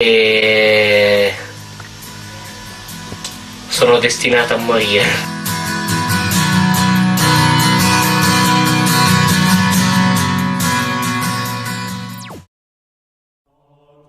e sono destinata a morire.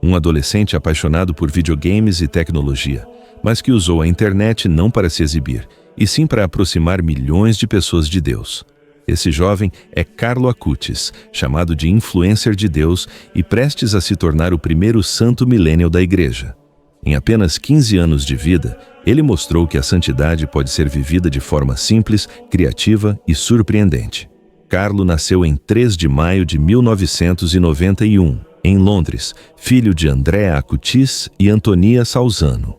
Um adolescente apaixonado por videogames e tecnologia, mas que usou a internet não para se exibir, e sim para aproximar milhões de pessoas de Deus. Esse jovem é Carlo Acutis, chamado de influencer de Deus e prestes a se tornar o primeiro santo millennial da igreja. Em apenas 15 anos de vida, ele mostrou que a santidade pode ser vivida de forma simples, criativa e surpreendente. Carlo nasceu em 3 de maio de 1991, em Londres, filho de Andrea Acutis e Antonia Salzano.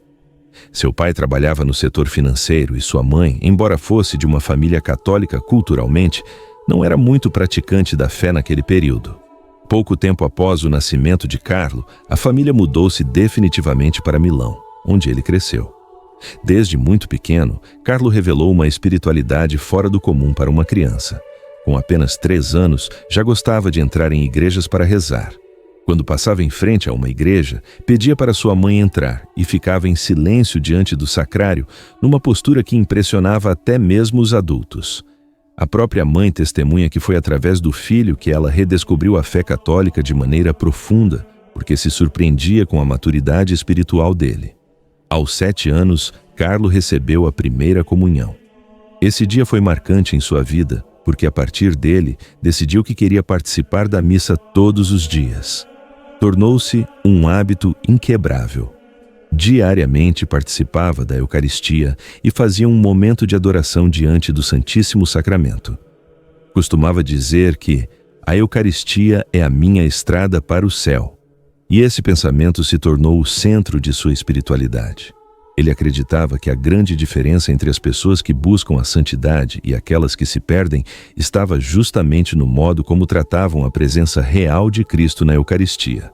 Seu pai trabalhava no setor financeiro e sua mãe, embora fosse de uma família católica culturalmente, não era muito praticante da fé naquele período. Pouco tempo após o nascimento de Carlo, a família mudou-se definitivamente para Milão, onde ele cresceu. Desde muito pequeno, Carlo revelou uma espiritualidade fora do comum para uma criança. Com apenas 3 anos, já gostava de entrar em igrejas para rezar. Quando passava em frente a uma igreja, pedia para sua mãe entrar e ficava em silêncio diante do sacrário, numa postura que impressionava até mesmo os adultos. A própria mãe testemunha que foi através do filho que ela redescobriu a fé católica de maneira profunda, porque se surpreendia com a maturidade espiritual dele. Aos 7 anos, Carlo recebeu a primeira comunhão. Esse dia foi marcante em sua vida, porque a partir dele, decidiu que queria participar da missa todos os dias. Tornou-se um hábito inquebrável. Diariamente participava da Eucaristia e fazia um momento de adoração diante do Santíssimo Sacramento. Costumava dizer que a Eucaristia é a minha estrada para o céu, e esse pensamento se tornou o centro de sua espiritualidade. Ele acreditava que a grande diferença entre as pessoas que buscam a santidade e aquelas que se perdem estava justamente no modo como tratavam a presença real de Cristo na Eucaristia.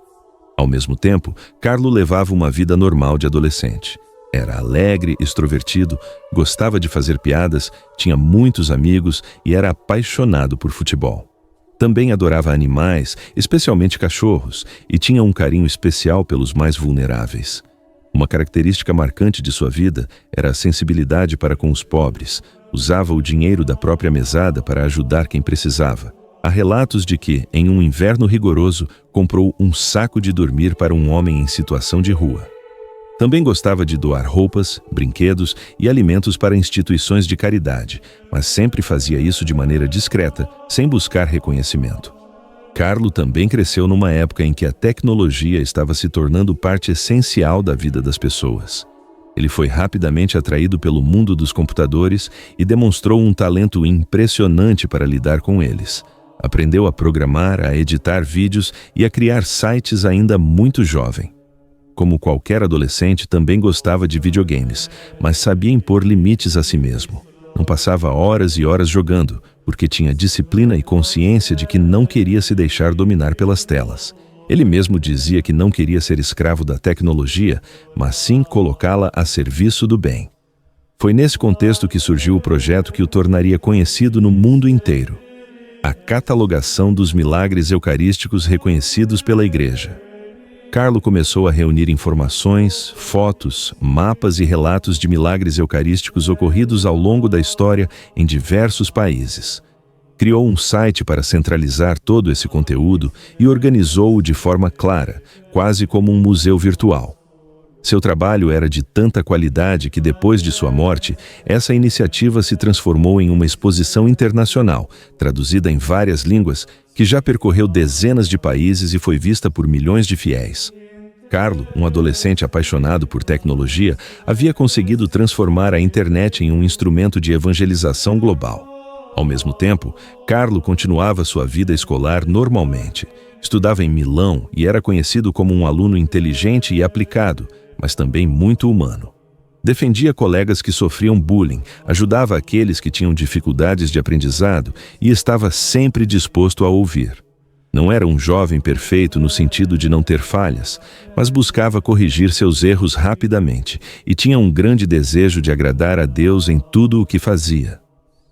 Ao mesmo tempo, Carlo levava uma vida normal de adolescente. Era alegre, extrovertido, gostava de fazer piadas, tinha muitos amigos e era apaixonado por futebol. Também adorava animais, especialmente cachorros, e tinha um carinho especial pelos mais vulneráveis. Uma característica marcante de sua vida era a sensibilidade para com os pobres. Usava o dinheiro da própria mesada para ajudar quem precisava. Há relatos de que, em um inverno rigoroso, comprou um saco de dormir para um homem em situação de rua. Também gostava de doar roupas, brinquedos e alimentos para instituições de caridade, mas sempre fazia isso de maneira discreta, sem buscar reconhecimento. Carlo também cresceu numa época em que a tecnologia estava se tornando parte essencial da vida das pessoas. Ele foi rapidamente atraído pelo mundo dos computadores e demonstrou um talento impressionante para lidar com eles. Aprendeu a programar, a editar vídeos e a criar sites ainda muito jovem. Como qualquer adolescente, também gostava de videogames, mas sabia impor limites a si mesmo. Não passava horas e horas jogando, porque tinha disciplina e consciência de que não queria se deixar dominar pelas telas. Ele mesmo dizia que não queria ser escravo da tecnologia, mas sim colocá-la a serviço do bem. Foi nesse contexto que surgiu o projeto que o tornaria conhecido no mundo inteiro: a catalogação dos milagres eucarísticos reconhecidos pela Igreja. Carlo começou a reunir informações, fotos, mapas e relatos de milagres eucarísticos ocorridos ao longo da história em diversos países. Criou um site para centralizar todo esse conteúdo e organizou-o de forma clara, quase como um museu virtual. Seu trabalho era de tanta qualidade que, depois de sua morte, essa iniciativa se transformou em uma exposição internacional, traduzida em várias línguas, que já percorreu dezenas de países e foi vista por milhões de fiéis. Carlo, um adolescente apaixonado por tecnologia, havia conseguido transformar a internet em um instrumento de evangelização global. Ao mesmo tempo, Carlo continuava sua vida escolar normalmente. Estudava em Milão e era conhecido como um aluno inteligente e aplicado, mas também muito humano. Defendia colegas que sofriam bullying, ajudava aqueles que tinham dificuldades de aprendizado e estava sempre disposto a ouvir. Não era um jovem perfeito no sentido de não ter falhas, mas buscava corrigir seus erros rapidamente e tinha um grande desejo de agradar a Deus em tudo o que fazia.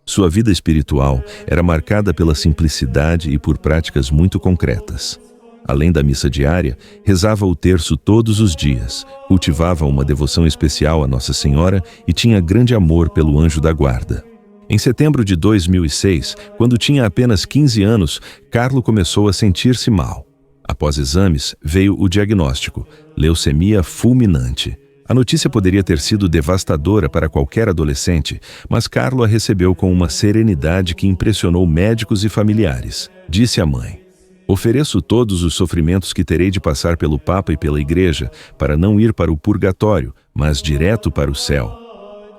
Sua vida espiritual era marcada pela simplicidade e por práticas muito concretas. Além da missa diária, rezava o terço todos os dias, cultivava uma devoção especial a Nossa Senhora e tinha grande amor pelo anjo da guarda. Em setembro de 2006, quando tinha apenas 15 anos, Carlo começou a sentir-se mal. Após exames, veio o diagnóstico: leucemia fulminante. A notícia poderia ter sido devastadora para qualquer adolescente, mas Carlo a recebeu com uma serenidade que impressionou médicos e familiares. Disse à mãe: "Ofereço todos os sofrimentos que terei de passar pelo Papa e pela Igreja para não ir para o purgatório, mas direto para o céu."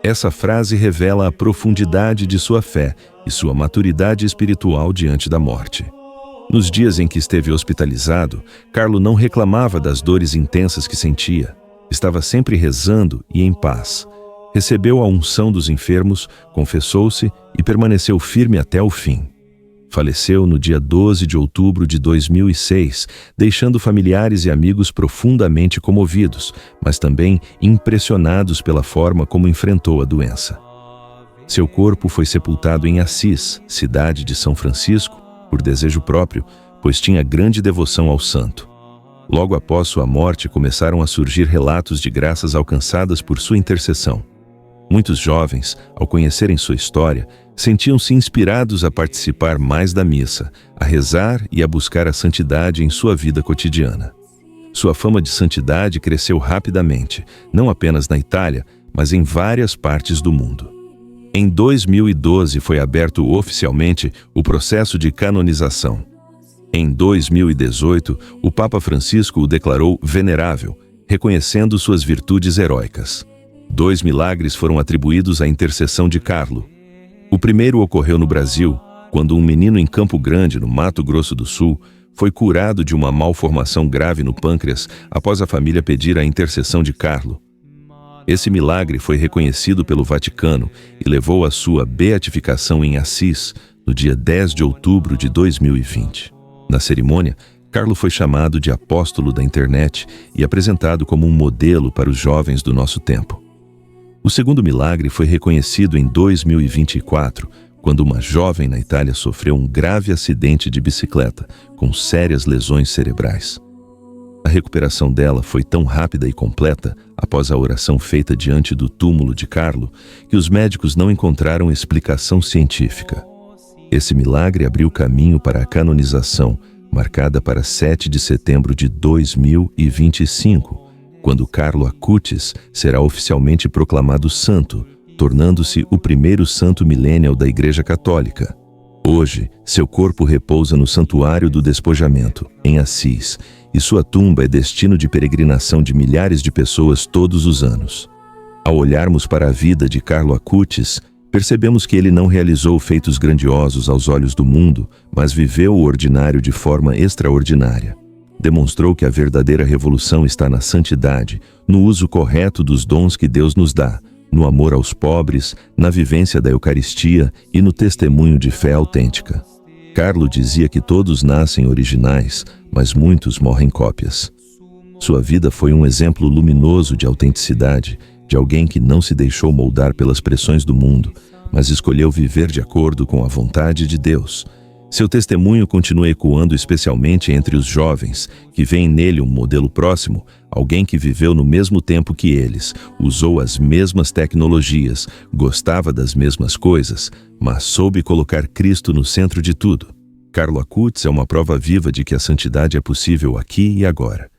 Essa frase revela a profundidade de sua fé e sua maturidade espiritual diante da morte. Nos dias em que esteve hospitalizado, Carlo não reclamava das dores intensas que sentia. Estava sempre rezando e em paz. Recebeu a unção dos enfermos, confessou-se e permaneceu firme até o fim. Faleceu no dia 12 de outubro de 2006, deixando familiares e amigos profundamente comovidos, mas também impressionados pela forma como enfrentou a doença. Seu corpo foi sepultado em Assis, cidade de São Francisco, por desejo próprio, pois tinha grande devoção ao santo. Logo após sua morte, começaram a surgir relatos de graças alcançadas por sua intercessão. Muitos jovens, ao conhecerem sua história, sentiam-se inspirados a participar mais da missa, a rezar e a buscar a santidade em sua vida cotidiana. Sua fama de santidade cresceu rapidamente, não apenas na Itália, mas em várias partes do mundo. Em 2012 foi aberto oficialmente o processo de canonização. Em 2018, o Papa Francisco o declarou venerável, reconhecendo suas virtudes heróicas. 2 milagres foram atribuídos à intercessão de Carlo. O primeiro ocorreu no Brasil, quando um menino em Campo Grande, no Mato Grosso do Sul, foi curado de uma malformação grave no pâncreas após a família pedir a intercessão de Carlo. Esse milagre foi reconhecido pelo Vaticano e levou à sua beatificação em Assis, no dia 10 de outubro de 2020. Na cerimônia, Carlo foi chamado de apóstolo da internet e apresentado como um modelo para os jovens do nosso tempo. O segundo milagre foi reconhecido em 2024, quando uma jovem na Itália sofreu um grave acidente de bicicleta, com sérias lesões cerebrais. A recuperação dela foi tão rápida e completa, após a oração feita diante do túmulo de Carlo, que os médicos não encontraram explicação científica. Esse milagre abriu caminho para a canonização, marcada para 7 de setembro de 2025, quando Carlo Acutis será oficialmente proclamado santo, tornando-se o primeiro santo millennial da Igreja Católica. Hoje, seu corpo repousa no Santuário do Despojamento, em Assis, e sua tumba é destino de peregrinação de milhares de pessoas todos os anos. Ao olharmos para a vida de Carlo Acutis, percebemos que ele não realizou feitos grandiosos aos olhos do mundo, mas viveu o ordinário de forma extraordinária. Demonstrou que a verdadeira revolução está na santidade, no uso correto dos dons que Deus nos dá, no amor aos pobres, na vivência da Eucaristia e no testemunho de fé autêntica. Carlo dizia que todos nascem originais, mas muitos morrem cópias. Sua vida foi um exemplo luminoso de autenticidade, de alguém que não se deixou moldar pelas pressões do mundo, mas escolheu viver de acordo com a vontade de Deus. Seu testemunho continua ecoando especialmente entre os jovens, que veem nele um modelo próximo, alguém que viveu no mesmo tempo que eles, usou as mesmas tecnologias, gostava das mesmas coisas, mas soube colocar Cristo no centro de tudo. Carlo Acutis é uma prova viva de que a santidade é possível aqui e agora.